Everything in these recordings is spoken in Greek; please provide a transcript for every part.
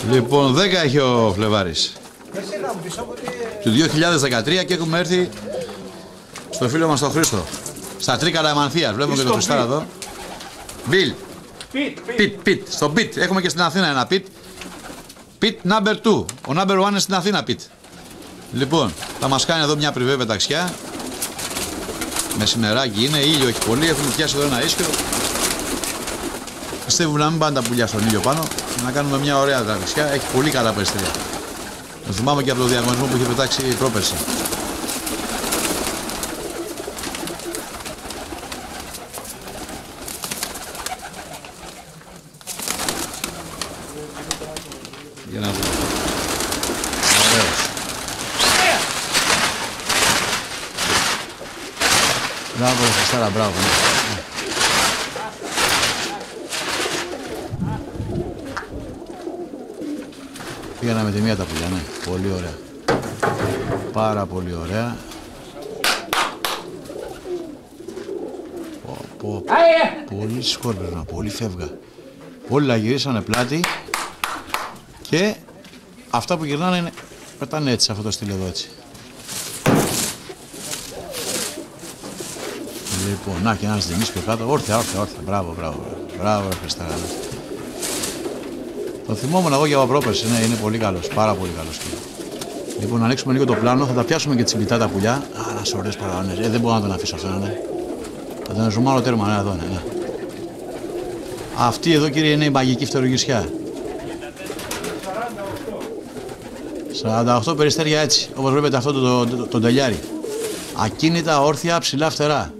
Λοιπόν, 10 έχει ο Φλεβάρης. Του 2013 και έχουμε έρθει στο φίλο μας τον Χρήστο. Στα Τρίκαλα Εμανθίας. Βλέπουμε και τον Χριστάρα εδώ. Μπιλ. Πιτ. Στο πιτ. Έχουμε και στην Αθήνα ένα πιτ. Πιτ number 2. Ο number 1 είναι στην Αθήνα πιτ. Λοιπόν, θα μας κάνει εδώ μια πριβέ πεταξιά. Μεσημεράκι είναι, ήλιο έχει πολύ. Έχουμε πιάσει εδώ ένα ίσκιο. Πιστεύουμε να μην πάνε τα πουλιά στον ήλιο πάνω. Να κάνουμε μια ωραία τραβησιά. Έχει πολύ καλά περιστέρια. Το θυμάμαι και από το διαγωνισμό που είχε πετάξει πρόπερση. Για να δούμε. Ωραίος. Μπράβο, Χριστάρα, μπράβο. Πήγαμε με τη μία τα πουλιά, ναι. Πολύ ωραία. Πάρα πολύ ωραία. Πολύ σκόρπισμα, πολύ φεύγα. Όλα γυρίσανε πλάτη και αυτά που γυρνάνε είναι, πετάνε έτσι, αυτό το στυλ εδώ έτσι. Λοιπόν, να και ένας δεμείς πιο κάτω. Όρθια. Μπράβο. Μπράβο, Χριστάρα. Το θυμόμουν εγώ για πρόπερση, ναι, είναι πολύ καλός, πάρα πολύ καλός. Λοιπόν, να ανοίξουμε λίγο το πλάνο, θα τα πιάσουμε και τσιμπιτά τα πουλιά. Α, ένας ωραίος παραγωνές. Δεν μπορώ να τον αφήσω αυτό, ναι. Θα τον ζουμάρω τέρμα, ναι, εδώ, ναι. Αυτή εδώ, κύριε, είναι η μαγική φτερουγισιά. 48 περιστέρια έτσι, όπως βλέπετε αυτό το τελιάρι. Ακίνητα, όρθια, ψηλά φτερά.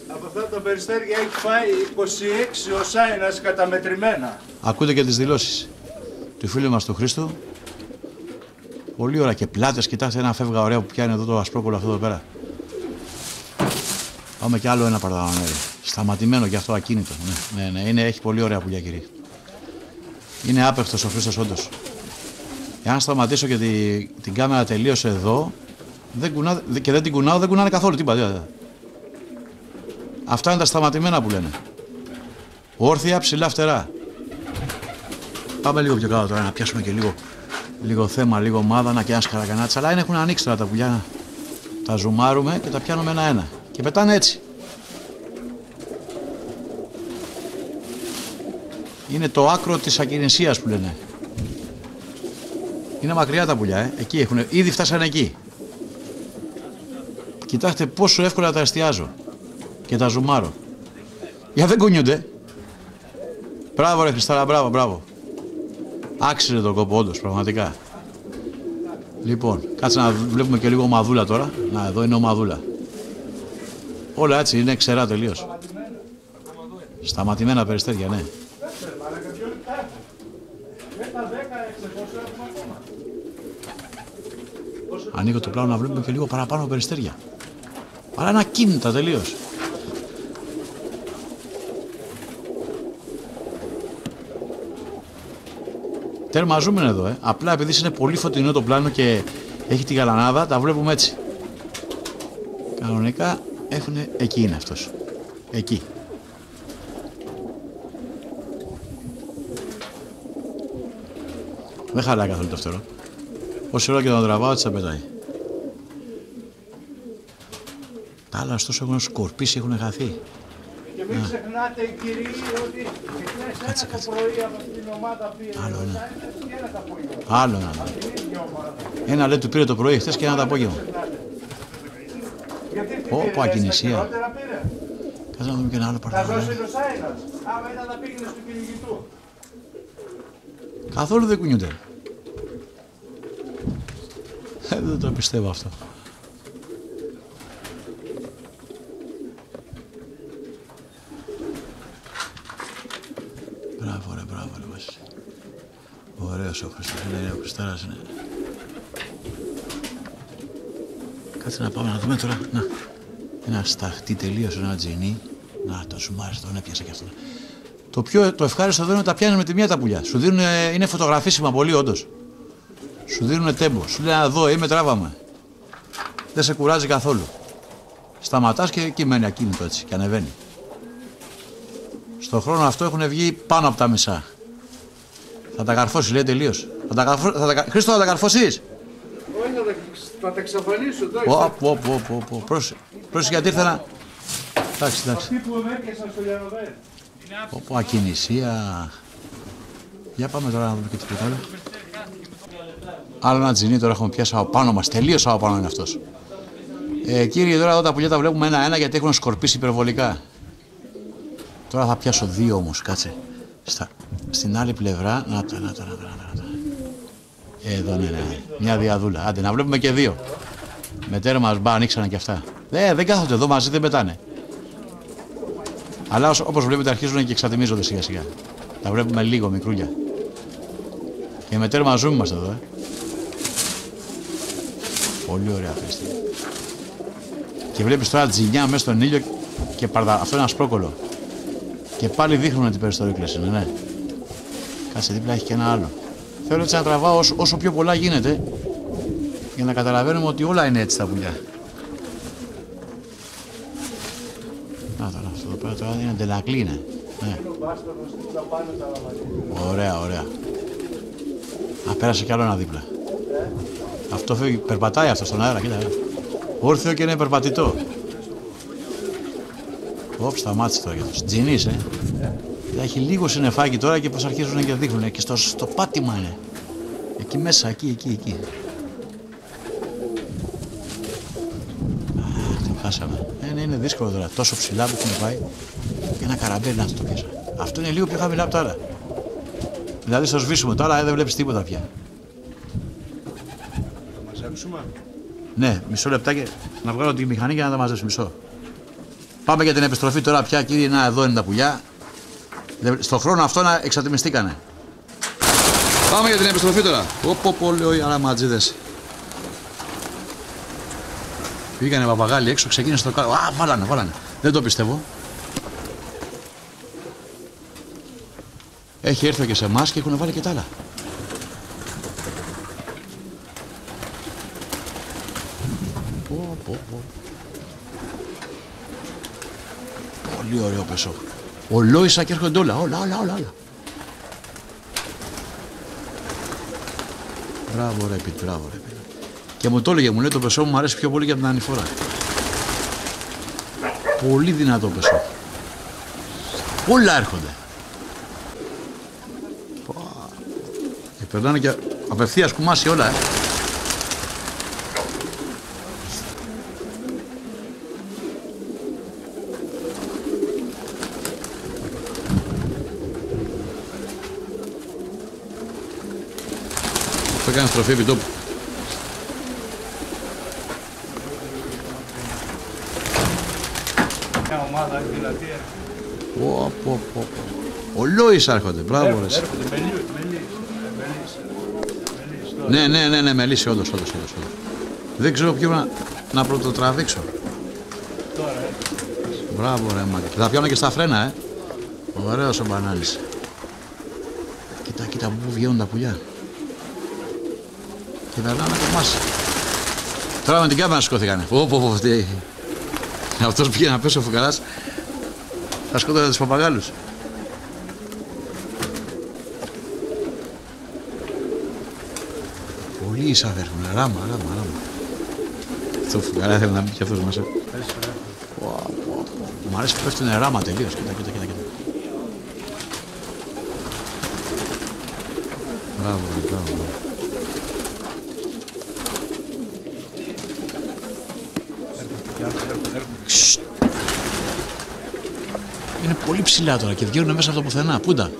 Από αυτά τα περιστέρια έχει φάει 26 οσάινας καταμετρημένα. Ακούτε και τις δηλώσεις του φίλου μας του Χρήστου. Πολύ ωραία και πλάτες, κοιτάξτε ένα φεύγα ωραία που πιάνει εδώ το ασπρόκολο αυτό εδώ πέρα. Πάμε κι άλλο ένα παραδανμέρι. Σταματημένο και αυτό ακίνητο. Ναι, έχει πολύ ωραία πουλιά, κύριε. Είναι άπευτος ο Χρήστος όντως. Εάν σταματήσω και την κάμερα τελείωσε εδώ και δεν την κουνάω, δεν κουνάνε καθόλου τίποτα. Αυτά είναι τα σταματημένα που λένε. Όρθια, ψηλά φτερά. Πάμε λίγο πιο κάτω τώρα να πιάσουμε και λίγο θέμα, λίγο μάδανα και ένα σκαρακανάτσι. Αλλά έχουν ανοίξει τώρα τα πουλιά. Τα ζουμάρουμε και τα πιάνουμε ένα-ένα. Και πετάνε έτσι. Είναι το άκρο της ακινησίας που λένε. Είναι μακριά τα πουλιά, Εκεί έχουν. Ήδη φτάσανε εκεί. Κοιτάξτε πόσο εύκολα τα εστιάζω. Και τα ζουμάρω. Για δεν κουνιούνται. Μπράβο ρε Χριστάρα, μπράβο. Άξιζε τον κόπο, όντως, πραγματικά. Λοιπόν, κάτσε να βλέπουμε και λίγο ομαδούλα τώρα. Να, εδώ είναι ομαδούλα. Όλα έτσι, είναι ξερά τελείως. Σταματημένα περιστέρια, ναι. Ανοίγω το πλάνο να βλέπουμε και λίγο παραπάνω περιστέρια. Αλλά είναι ακίνητα τελείως. Τέρμα ζούμε εδώ, Απλά επειδή είναι πολύ φωτεινό το πλάνο και έχει τη γαλανάδα, τα βλέπουμε έτσι. Κανονικά έχουν. Εκεί είναι αυτός. Εκεί. Δεν χαλάει καθόλου το φτερό. Όση ώρα και τον τραβάω, έτσι θα πετάει. Τα άλλα ωστόσο έχουν σκορπίσει, έχουν χαθεί. Και μην ξεχνάτε, κύριοι, ότι κάτσε. το πρωί από την ομάδα πήρε. Άλλο ένα. Ένα λέει του πήρε το πρωί χθες και ένα το απόγευμα. Πω, ακινησία. Κάτσε να δούμε και ένα άλλο παράδειγμα. Θα δώσει το Σάινας. Άμα ήταν να πήγαινε στο κυνηγητού. Καθόλου δεν κουνιούνται. Δεν το πιστεύω αυτό. Μπράβο ρε Βασίλη. Ωραίος ο Χριστός, ο Χριστάρας είναι. Κάτσε να πάμε να δούμε τώρα. Να. Ένα σταχτή τελείως, ένα τζινί. Να, το ζουμάρεις, τον έπιασε και αυτό. Το ευχάριστο εδώ είναι ότι τα πιάνεις με τη μία τα πουλιά. Σου δίνουν, είναι φωτογραφίσιμα πολύ όντως. Σου δίνουν τέμπο. Σου λένε εδώ είμαι, τράβαμε. Δεν σε κουράζει καθόλου. Σταματάς και εκεί μένει ακίνητο έτσι και ανεβαίνει. Στον χρόνο αυτό έχουν βγει πάνω από τα μισά. Θα τα καρφώσει, λέει τελείως. Χρήστο, θα τα καρφώσεις. Όχι, θα τα εξαφανίσω. Πρόσεχε γιατί ήρθα να... Εντάξει. Αυτοί που με έπιασαν στο Λιανοδέ. Πω, ακινησία. Για πάμε τώρα να δούμε και τίποτα άλλο. Άλλο ένα τζινί τώρα έχουμε πιάσει από πάνω μας. Τελείως από πάνω είναι αυτός. Κύριε, τώρα εδώ τα πουλιά τα βλέπουμε ένα-ένα γιατί έχουν σκορπίσει υπερβολικά. Τώρα θα πιάσω δύο όμως, κάτσε. Στην άλλη πλευρά, να τα. Εδώ ναι, μια διαδούλα. Άντε, να βλέπουμε και δύο. Με τέρμα μπα, ανοίξανε και αυτά. Δεν κάθονται εδώ μαζί, δεν πετάνε. Αλλά όπως βλέπετε αρχίζουν και εξατιμίζονται σιγά σιγά. Τα βλέπουμε λίγο μικρούλια. Και με τέρμα ζούμε είμαστε εδώ, Πολύ ωραία Χρήστη. Και βλέπεις τώρα τζινιά μέσα στον ήλιο και αυτό είναι ένα σπρόκολο. Και πάλι δείχνουν ότι πέρυσι το ρίκλες είναι, ναι. Κάτσε δίπλα έχει και ένα άλλο. Θέλω έτσι να τραβάω όσο πιο πολλά γίνεται για να καταλαβαίνουμε ότι όλα είναι έτσι τα πουλιά. Να τώρα, αυτό εδώ πέρα τώρα είναι ντελακλή είναι. Ναι. Ωραία. Πέρασε κι άλλο ένα δίπλα. Αυτό φεύγει, περπατάει αυτό στον αέρα, κοίτα. Όρθιο και είναι περπατητό. Σταμάτησε τώρα για τους τζινείς, Έχει λίγο συννεφάκι τώρα και πως αρχίζουν και δείχνουν. Και στο πάτημα είναι. Εκεί μέσα, εκεί. Το χάσαμε. Είναι δύσκολο τώρα. Τόσο ψηλά που έχουν πάει. Και ένα καραμπέλι να το πιάσα. Αυτό είναι λίγο πιο χαμηλά από τώρα. Δηλαδή στο σβήσουμε τώρα δεν βλέπεις τίποτα πια. Θα μαζέψουμε. Ναι, μισό λεπτάκι να βγάλω τη μηχανή για να τα μαζέψω. Μισό. Πάμε για την επιστροφή τώρα πια, κύριε. Να, εδώ είναι τα πουλιά. Στο χρόνο αυτό να εξατιμιστήκανε. Πάμε για την επιστροφή τώρα. Πω, λέω οι αραματζίδες. Πήγανε παπαγάλοι έξω, ξεκίνησε το κάτω. Βάλανε. Δεν το πιστεύω. Έχει έρθει και σε εμάς και έχουν βάλει και τα άλλα. Πω. Πολύ ωραίο πεσό. Ολόισα και έρχονται όλα. Μπράβο ρε Πιτ. Και μου το έλεγε, μου λέει το πεσό μου αρέσει πιο πολύ και από την ανηφορά. Πολύ δυνατό πεσό. Όλα έρχονται. Και περνάνε και απευθείας κουμάσι όλα, Θα κάνει στροφή επί τόπου. Μια ομάδα έχει δυνατή. Ολόις έρχονται, μπράβο ρε. Ναι, μελίσι, όντως. Δεν ξέρω ποιο να πρωτοτραβήξω. Μπράβο ρε μάγκη. Θα πιάνω και στα φρένα, Ωραίος ο μπανάνης. Κοίτα που βγαίνουν τα πουλιά. Και περνάνε από εμάς. Τώρα με την κάμερα σκόθηκανε. Αυτός πήγε να πέσει ο φουκαράς. Θα σκότωνε τους παπαγάλους. Πολύ εισαβέρχουν. Ράμα. Αυτό ο φουκαρά θέλει να μπει και αυτός μέσα. Μου αρέσει που πέφτουνε ράμα τελείως. Κοίτα. Μπράβο. Είναι πολύ ψηλά τώρα και βγαίνουν μέσα από το πουθενά. Πούντα.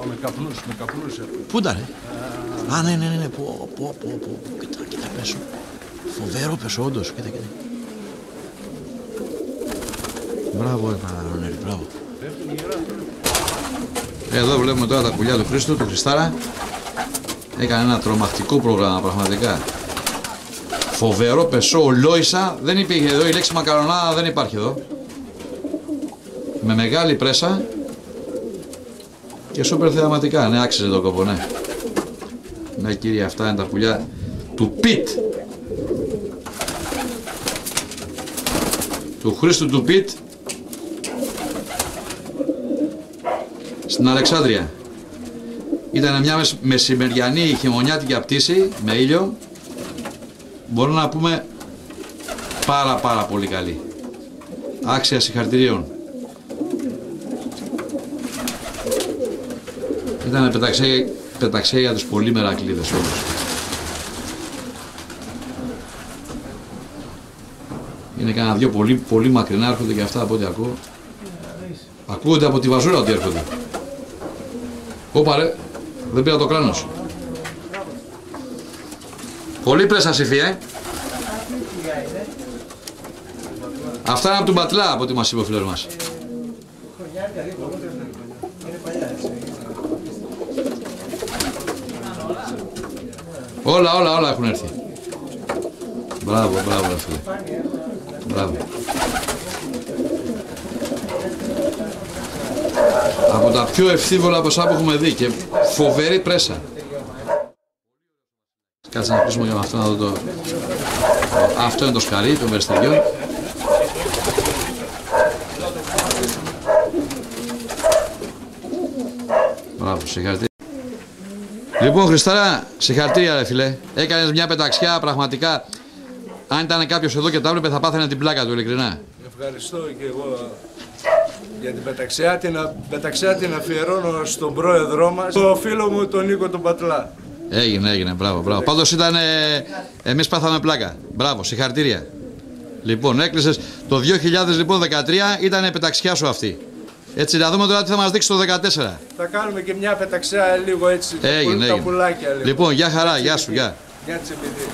Με καπνούς. Πούντα ρε. Α, ναι. Πω. Κοίτα πέσω. Φοβερό πέσω όντως. Κοίτα. Μπράβο, Παναγιώτη, μπράβο. Εδώ βλέπουμε τώρα τα πουλιά του Χρήστου, του Χριστάρα. Έκανε ένα τρομακτικό πρόγραμμα πραγματικά. Φοβερό πεσό, ολόισα. Δεν υπήρχε εδώ, η λέξη μακαρονάδα δεν υπάρχει εδώ. Με μεγάλη πρέσα. Και σούπερ θεαματικά, ναι, άξιζε τον κόπο, ναι. Ναι κύριε, αυτά είναι τα πουλιά του Πιτ. Του Χρήστου του Πιτ. Στην Αλεξάνδρεια. Ήταν μια μεσημεριανή χειμωνιάτικη απτήση με ήλιο. Μπορούμε να πούμε πάρα πολύ καλή. Άξια συγχαρητηρίων. Ήταν πεταξία για τους πολύ μερακλείδες όλους. Είναι κανένα δυο πολύ μακρινά, έρχονται και αυτά από ό,τι ακούω. Ακούγονται από τη Βαζούρα ότι έρχονται. Όπα ρε, δεν πήρα το κράνος. Πολύ πρέσα Συφή, Αυτά είναι από τον Μπατλά, από ό,τι μας είπε ο φίλος μας. Όλα έχουν έρθει. Μπράβο ρε φίλε. Μπράβο. Από τα πιο ευθύβολα ποσά που έχουμε δει και φοβερή πρέσα. Κάτσε να κλείσουμε για αυτό να δω το... Αυτό είναι το σκαρί των περιστεριών. Μπράβο, συγχαρητήρια. Λοιπόν, Χριστάρα, συγχαρητήρια ρε φίλε. Έκανες μια πεταξιά πραγματικά. Αν ήταν κάποιος εδώ και τα έβλεπε θα πάθαινε την πλάκα του, ειλικρινά. Ευχαριστώ και εγώ για την πεταξιά. Την αφιερώνω στον πρόεδρό μας, τον φίλο μου τον Νίκο τον Πατλά. Έγινε, μπράβο. Πάντως ήταν, εμείς πάθαμε πλάκα. Μπράβο, συγχαρητήρια. Λοιπόν, έκλεισες το 2013, ήταν πεταξιά σου αυτή. Έτσι, να δούμε τώρα τι θα μας δείξει το 2014. Θα κάνουμε και μια πεταξιά λίγο έτσι, Έγινε. τα πουλάκια λίγο. Λοιπόν, γεια χαρά, γεια σου, γεια. Γεια της επειδή.